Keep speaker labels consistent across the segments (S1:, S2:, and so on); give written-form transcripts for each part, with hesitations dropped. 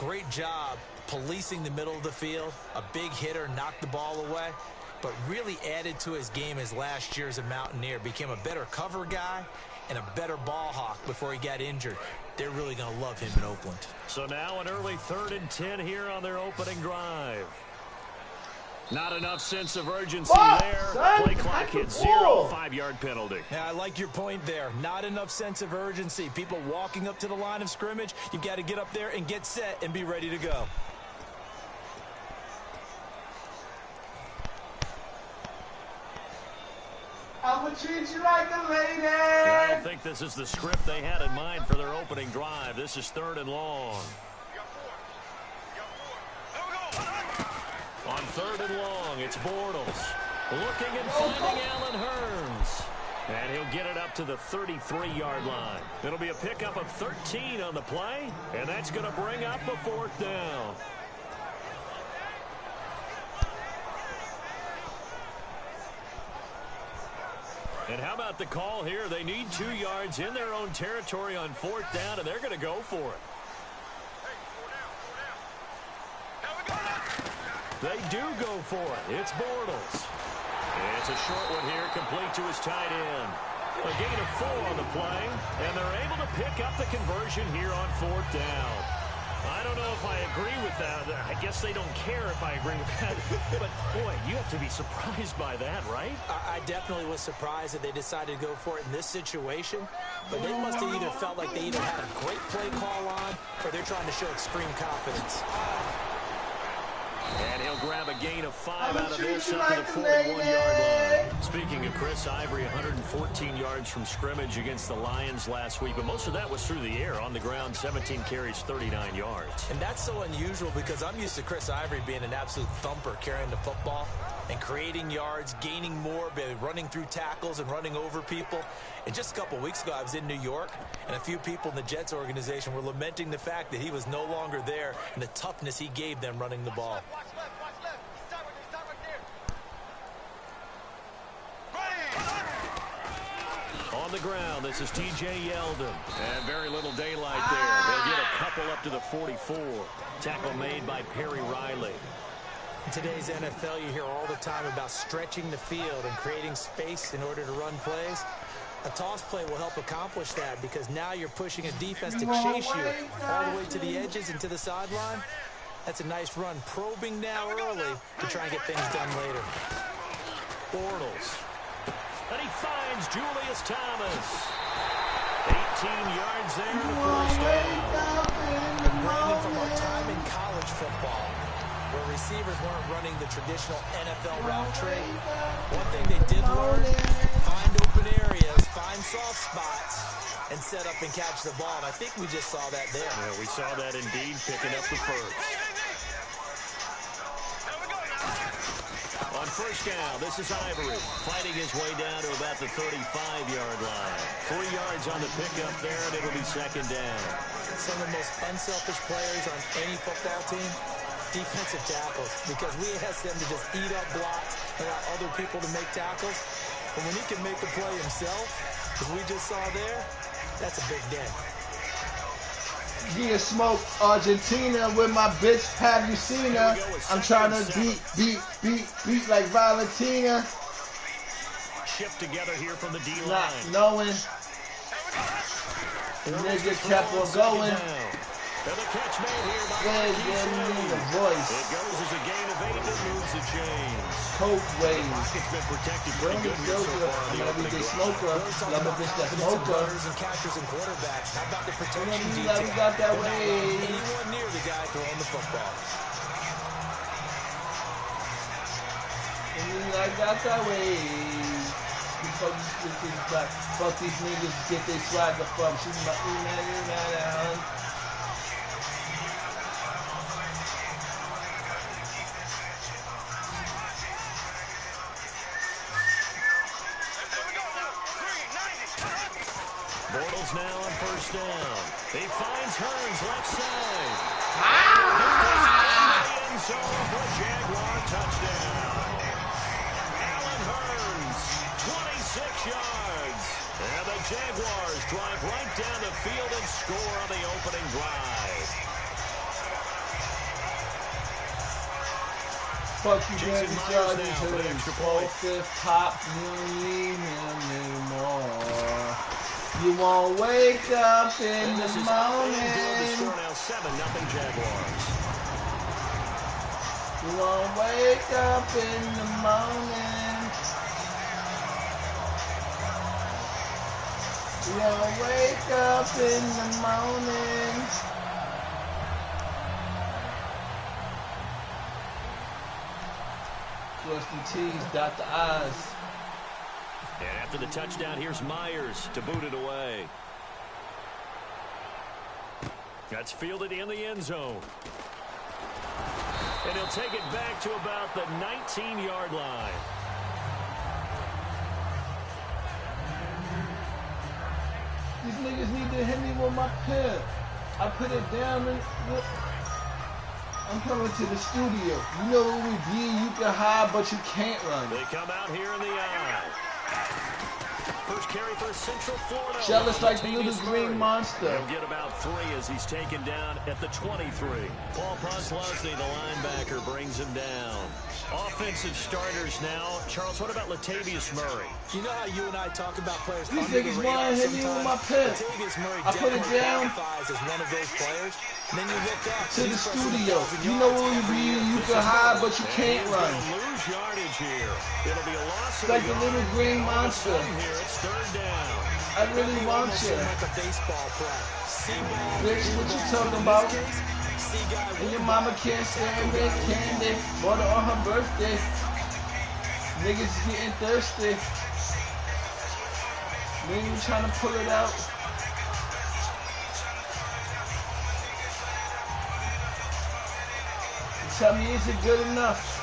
S1: great job policing the middle of the field. A big hitter knocked the ball away, but really added to his game as last year as a Mountaineer. Became a better cover guy and a better ball hawk before he got injured. They're really going to love him in Oakland.
S2: So now an early 3rd and 10 here on their opening drive. Not enough sense of urgency there. Play clock hit 0, 5-yard penalty.
S1: Yeah, I like your point there. Not enough sense of urgency. People walking up to the line of scrimmage, you've got to get up there and get set and be ready to go.
S3: I'm going to treat you like a lady.
S2: I don't think this is the script they had in mind for their opening drive. This is 3rd and long. On 3rd and long, it's Bortles. Looking and finding Allen Hurns. And he'll get it up to the 33-yard line. It'll be a pickup of 13 on the play, and that's going to bring up a 4th down. And how about the call here? They need 2 yards in their own territory on 4th down, and they're going to go for it. They do go for it. It's Bortles. It's a short one here, complete to his tight end. A gain of 4 on the play, and they're able to pick up the conversion here on 4th down. I don't know if I agree with that. I guess they don't care if I agree with that. But, boy, you have to be surprised by that, right?
S1: I definitely was surprised that they decided to go for it in this situation. But they must have either felt like they either had a great play call on or they're trying to show extreme confidence.
S2: And he'll grab a gain of 5 out of this up to the 41-yard line. Speaking of Chris Ivory, 114 yards from scrimmage against the Lions last week, but most of that was through the air. On the ground, 17 carries, 39 yards.
S1: And that's so unusual because I'm used to Chris Ivory being an absolute thumper carrying the football and creating yards, gaining more by running through tackles and running over people. And just a couple weeks ago, I was in New York, and a few people in the Jets organization were lamenting the fact that he was no longer there and the toughness he gave them running the ball.
S2: On the ground, this is T.J. Yeldon. And very little daylight there. They'll get a couple up to the 44. Tackle made by Perry Riley.
S1: In today's NFL, you hear all the time about stretching the field and creating space in order to run plays. A toss play will help accomplish that because now you're pushing a defense to chase you all the way to the edges and to the sideline. That's a nice run, probing now early to try and get things done later.
S2: Bortles. And he finds Julius Thomas. 18 yards there in the first down.
S1: And Brandon, from our time in college football, where receivers weren't running the traditional NFL route tree, one thing they did learn, find open areas, find soft spots, and set up and catch the ball. And I think we just saw that there.
S2: Yeah, we saw that indeed, picking up the first. On first down, this is Ivory, fighting his way down to about the 35-yard line. 3 yards on the pickup there, and it'll be 2nd down.
S1: Some of the most unselfish players on any football team, defensive tackles, because we ask them to just eat up blocks and allow other people to make tackles. But when he can make the play himself, as we just saw there, that's a big day.
S3: Yeah, smoke Argentina with my bitch. Have you seen her? I'm trying to beat like Valentina.
S2: Shift together here from the D-line.
S3: Not knowing. The nigga kept on going.
S2: And the catch made here by
S3: the voice.
S2: It goes as a gain of 8 that moves the chains.
S3: Coke waves.
S2: Pocket's been protected pretty good here so far on the opening
S3: smoker. Love a bitch that smoker.
S1: And catchers and quarterbacks. How about the protection detail?
S3: We got that way.
S1: Anyone near the guy throwing the football.
S3: I got that way. Fuck these niggas get their swagger from. She's my
S2: Bortles now on first down. He finds Hurns left side. End zone for a Jaguar touchdown. Allen Hurns, 26 yards. And the Jaguars drive right down the field and score on the opening drive.
S3: Fuck you,
S2: Jason
S3: baby,
S2: Myers
S3: Jordan.
S2: now for the extra
S3: Four,
S2: point.
S3: fifth pop, you don't need him anymore. You won't wake up in
S2: And
S3: the
S2: this is
S3: morning.
S2: the score now 7-0 Jaguars.
S3: You won't wake up in the morning. You won't wake up in the morning. Cross the T's, dot the I's.
S2: And after the touchdown, here's Myers to boot it away. That's fielded in the end zone. And he'll take it back to about the 19-yard line.
S3: These niggas need to hit me with my pen. I put it down and look. I'm coming to the studio. You know what we be, you can hide, but you can't run.
S2: They come out here in the eye. First carry for Central Florida.
S3: Jealous like the little green monster.
S2: He'll get about 3 as he's taken down at the 23. Paul Postlosny, the linebacker, brings him down. Offensive starters now. Charles, what about Latavius Murray?
S1: You know how you and I talk about players
S3: These
S1: under the
S3: niggas
S1: radar
S3: wanna hit me with my pen.
S1: Latavius Murray
S3: I put it
S1: definitely
S3: down.
S1: qualifies as one of those players. And then you look up
S3: To the
S1: he's pressing
S3: studio.
S1: 1,000
S3: You know
S1: yards
S3: what we
S1: every
S3: be,
S1: year.
S3: you can hide, but you
S2: And
S3: can't
S2: he's
S3: run.
S2: gonna lose yardage here. It'll be a loss of
S3: Like
S2: a
S3: the
S2: yard.
S3: little green
S2: All of a
S3: monster.
S2: sudden here, it's 3rd down.
S3: I really want
S1: Almost
S3: you.
S1: seemed like a baseball play. See-ball,
S3: Bitch, what you
S1: see-ball.
S3: talking
S1: In
S3: about?
S1: this case, see-guy
S3: And
S1: with
S3: your
S1: the
S3: mama
S1: ball.
S3: can't stand it, candy. Bought her on her birthday. Niggas is getting thirsty. Niggas trying to pull it out. You tell me, is it good enough?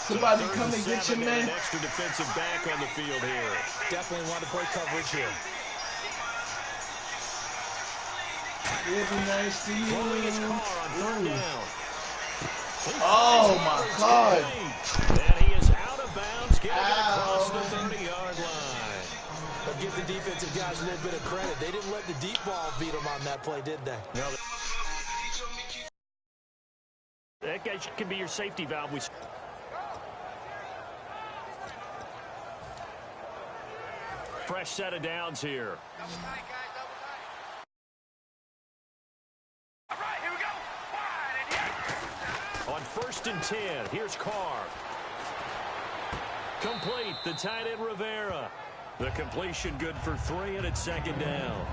S3: Somebody come and get your man.
S2: An extra defensive back on the field here.
S1: Definitely want to play coverage here.
S3: It'd be nice to
S2: Throwing his
S3: you.
S2: car on 3rd down.
S3: Oh my God.
S2: And he is out of bounds, getting it across the
S3: Ow.
S2: 30-yard line.
S1: But give the defensive guys a little bit of credit. They didn't let the deep ball beat them on that play, did they?
S2: No, that guy can be your safety valve. Fresh set of downs here. On 1st and 10, here's Carr. Complete, the tight end Rivera. The completion good for 3, and it's 2nd down.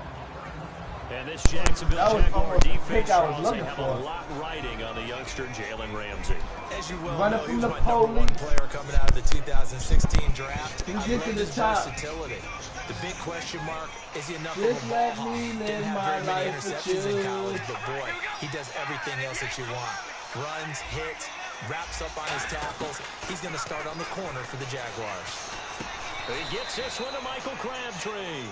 S2: And this Jacksonville
S3: That was
S2: Jaguar
S3: almost the
S2: defense,
S3: pick I was
S2: Charles, they
S3: looking
S2: have
S3: for.
S2: a lot riding on the youngster Jalen Ramsey.
S1: As you well
S3: Running
S1: know,
S3: from
S1: he was
S3: the
S1: my number
S3: police.
S1: 1 player coming out of the 2016 draft.
S3: You
S1: I
S3: get to
S1: love
S3: the
S1: his
S3: top.
S1: versatility. The big question mark, is he enough
S3: Just
S1: of a ball
S3: let
S1: hawk?
S3: me live
S1: Didn't have
S3: my
S1: very many
S3: life with
S1: interceptions in
S3: you.
S1: college, but boy, he does everything else that you want. Runs, hits, wraps up on his tackles. He's going to start on the corner for the Jaguars.
S2: He gets this one to Michael Crabtree.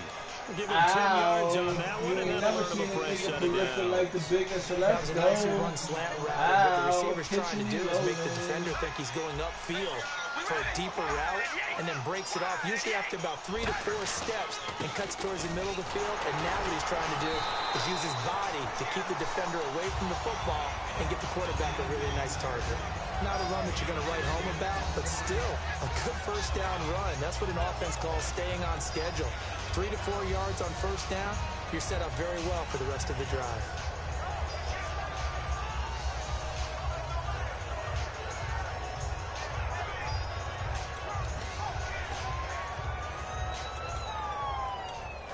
S2: Give him 10
S3: Ow.
S2: yards on that
S3: You
S2: one, and
S3: ain't
S2: then
S3: never
S2: alert of
S3: seen
S2: a
S3: a
S2: fresh
S3: nigga
S2: set of
S3: prolific
S2: downs.
S3: like the biggest. So
S1: That
S3: let's
S1: was a
S3: go.
S1: nice run slant route. What the
S3: Ow,
S1: receiver's trying to do is make the
S3: pitching
S1: defender think he's going upfield for a deeper route and then breaks it off, usually after about 3 to 4 steps, and cuts towards the middle of the field. And now what he's trying to do is use his body to keep the defender away from the football and get the quarterback a really nice target. Not a run that you're going to write home about, but still a good first down run. That's what an offense calls staying on schedule. 3 to 4 yards on first down, you're set up very well for the rest of the drive.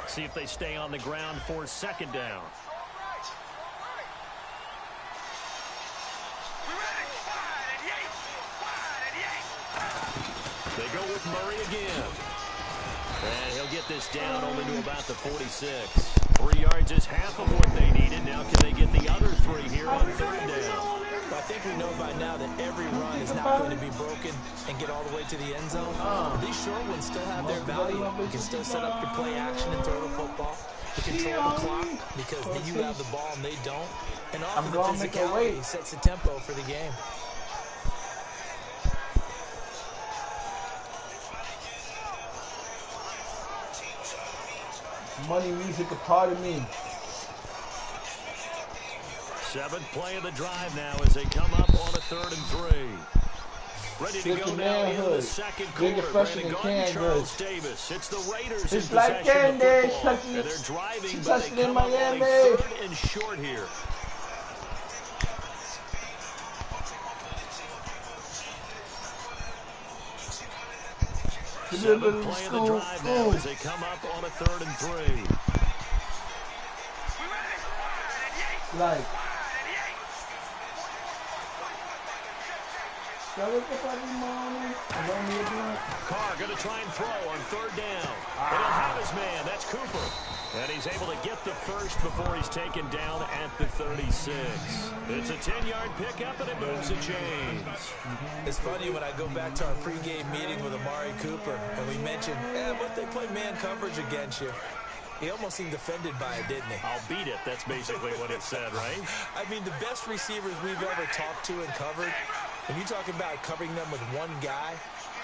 S2: See if they stay on the ground for 2nd down. They go with Murray again. And he'll get this down only to about the 46. 3 yards is half of what they needed. Now can they get the other 3 here on 3rd down?
S1: Well, I think we know by now that every run is not going to be broken and get all the way to the end zone. These short ones still have their value. You can still set up your play action and throw the football. You control the clock because you have the ball and they don't. And often the physicality sets the tempo for the game.
S3: Money, music, a part of me.
S2: Seventh play of the drive now as they come up on a 3rd and 3. Ready to go now in the second quarter. Brandon Gordon, Charles Davis. It's the Raiders in possession of the football. And they're driving, but they come up on a 3rd and short here. Seventh play of the drive now as they come up on a 3rd and 3.
S3: Like.
S2: Carr going to try and throw on 3rd down. And he'll have his man. That's Cooper. And he's able to get the first before he's taken down at the 36. It's a 10-yard pickup, and it moves the chains.
S1: It's funny when I go back to our pregame meeting with Amari Cooper, and we mentioned, but they play man coverage against you. He almost seemed offended by it, didn't he?
S2: I'll beat it. That's basically what it said, right?
S1: I mean, the best receivers we've ever talked to and covered, when you talk about covering them with one guy,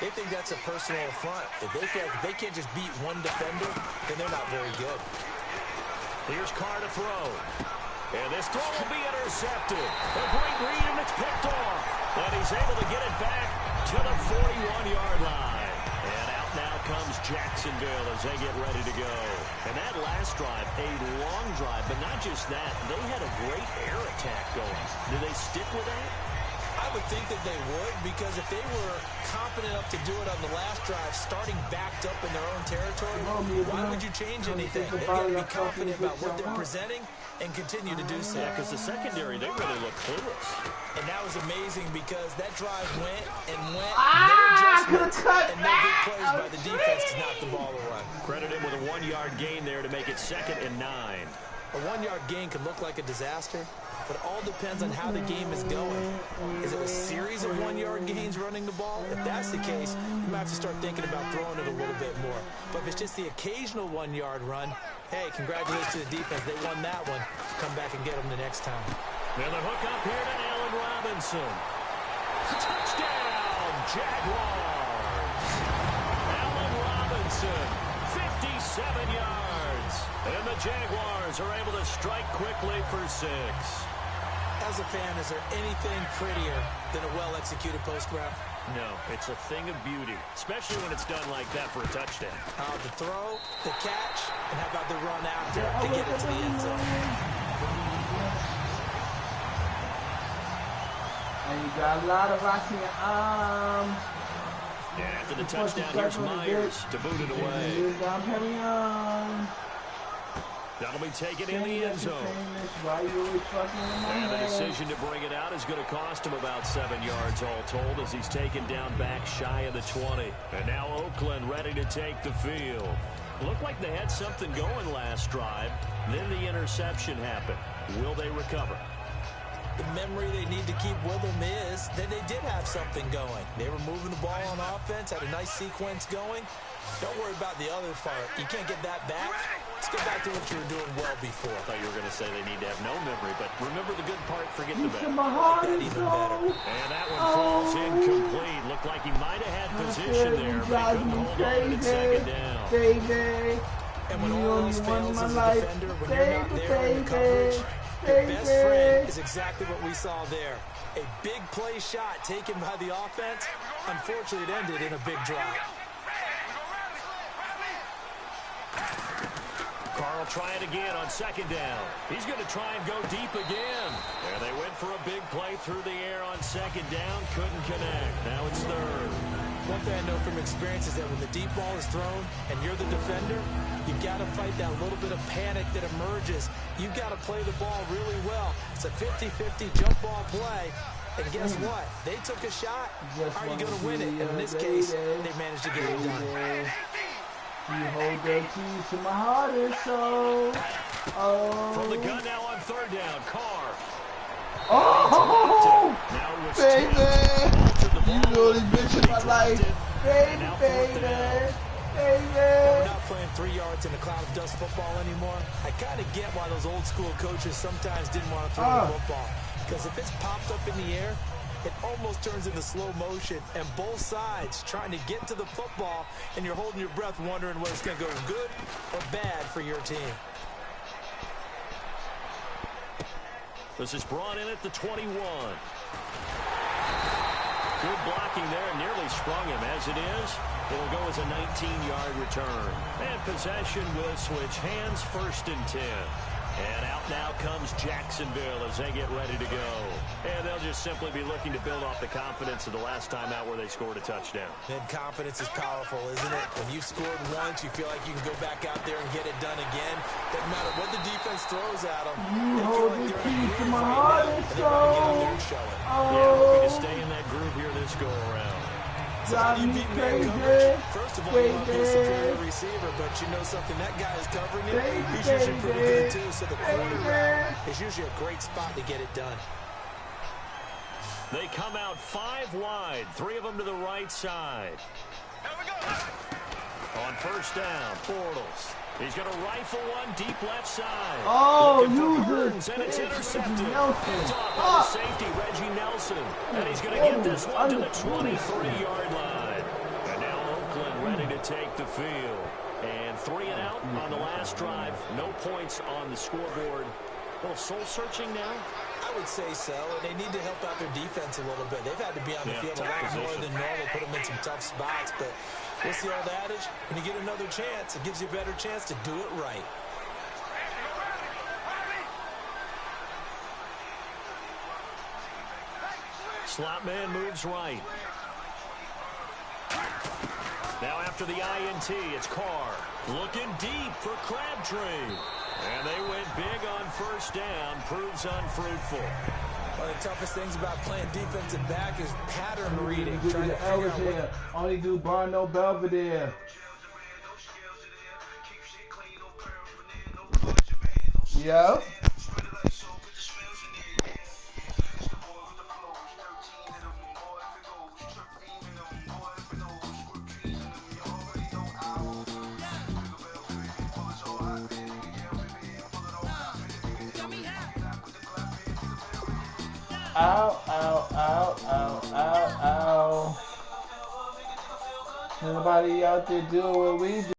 S1: they think that's a personal affront. If they feel like if they can't just beat one defender, then they're not very good.
S2: Here's Carr to throw. And this throw will be intercepted. A great read, and it's picked off. And he's able to get it back to the 41-yard line. And out now comes Jacksonville as they get ready to go. And that last drive, a long drive, but not just that. They had a great air attack going. Do they stick with that?
S1: I would think that they would, because if they were confident enough to do it on the last drive, starting backed up in their own territory, why would you change anything? They've got to be confident about what they're presenting and continue to do so.
S2: Yeah, because the secondary, they really look clueless.
S1: And that was amazing because that drive went and went, no adjustments, and no big plays by the defense to knock the ball away.
S2: Credit him with a 1-yard gain there to make it 2nd and 9.
S1: A 1-yard gain can look like a disaster, but it all depends on how the game is going. Is it a series of 1-yard gains running the ball? If that's the case, you might have to start thinking about throwing it a little bit more. But if it's just the occasional 1-yard run, hey, congratulations to the defense. They won that one. Come back and get them the next time.
S2: And the hook up here to Allen Robinson. Touchdown, Jaguars. Allen Robinson, 57 yards. And the Jaguars are able to strike quickly for 6.
S1: As a fan, is there anything prettier than a well-executed post route?
S2: No, it's a thing of beauty, especially when it's done like that for a touchdown.
S1: The throw, the catch, and how about the run after to get it to the end zone?
S3: And you got a lot of rocks in your arms.
S2: Yeah, after the touchdown, here's Myers to boot it away. That'll be taken in the end zone. And the decision to bring it out is going to cost him about 7 yards all told as he's taken down back shy of the 20. And now Oakland ready to take the field. Looked like they had something going last drive. Then the interception happened. Will they recover?
S1: The memory they need to keep with them is that they did have something going. They were moving the ball on offense, had a nice sequence going. Don't worry about the other part. You can't get that back. Let's go back to what you were doing well before.
S2: I thought you were going to say they need to have no memory, but remember the good part, forget the bad.
S1: That even better.
S2: And that one falls incomplete. Looked like he might have had position there, but he couldn't hold on at 2nd down.
S1: And when all else fails as a defender, when you're not there in the coverage, your best friend is exactly what we saw there. A big play shot taken by the offense. Unfortunately, it ended in a big drop.
S2: Carr will try it again on 2nd down. He's going to try and go deep again. And they went for a big play through the air on 2nd down. Couldn't connect. Now it's 3rd.
S1: One thing I know from experience is that when the deep ball is thrown and you're the defender, you've got to fight that little bit of panic that emerges. You've got to play the ball really well. It's a 50-50 jump ball play. And guess what? They took a shot. How are you going to win it? And in this case, they managed to get it done.
S3: You hold the keys to my heart and soul. Oh.
S2: From the gun now on 3rd down, Carr.
S3: Oh, baby. You know this bitch in my life. Baby.
S1: We're not playing 3 yards in a cloud of dust football anymore. I kind of get why those old school coaches sometimes didn't want to throw the football. Because if it's popped up in the air, it almost turns into slow motion, and both sides trying to get to the football, and you're holding your breath wondering whether it's going to go good or bad for your team.
S2: This is brought in at the 21. Good blocking there, nearly sprung him. As it is, it'll go as a 19-yard return. And possession will switch hands, 1st and 10. And out now comes Jacksonville as they get ready to go. And they'll just simply be looking to build off the confidence of the last time out where they scored a touchdown.
S1: And confidence is powerful, isn't it? When you've scored once, you feel like you can go back out there and get it done again. Doesn't matter what the defense throws at them.
S3: You hold the key to my heart and soul.
S2: Yeah, looking to stay in that groove here this go-around.
S1: So how do you beat man coverage? First of all, you want to be a superior receiver, but you know something, that guy is covering you. He's usually pretty good too, so the quarterback is usually a great spot to get it done.
S2: They come out 5 wide, 3 of them to the right side. On 1st down, Bortles. He's going to rifle one deep left side.
S3: Oh,
S2: Burns, and it's intercepted. Picked off by the safety, Reggie Nelson. And he's going to get this one to the 23-yard line. And now Oakland ready to take the field. And 3 and out on the last drive. No points on the scoreboard. A little soul-searching now.
S1: I would say so, and they need to help out their defense a little bit. They've had to be on the field a lot more than normal, put them in some tough spots, but what's the old adage? When you get another chance, it gives you a better chance to do it right.
S2: Slot man moves right. Now after the INT, it's Carr. Looking deep for Crabtree. And they went big on 1st down. Proves unfruitful.
S1: One of the toughest things about playing defensive back is pattern reading. Trying to
S3: the
S1: figure
S3: L's
S1: out
S3: here. Only do Barno Belvedere. Yep. Ow, ow, ow, ow, ow, ow. Anybody out there doing what we do?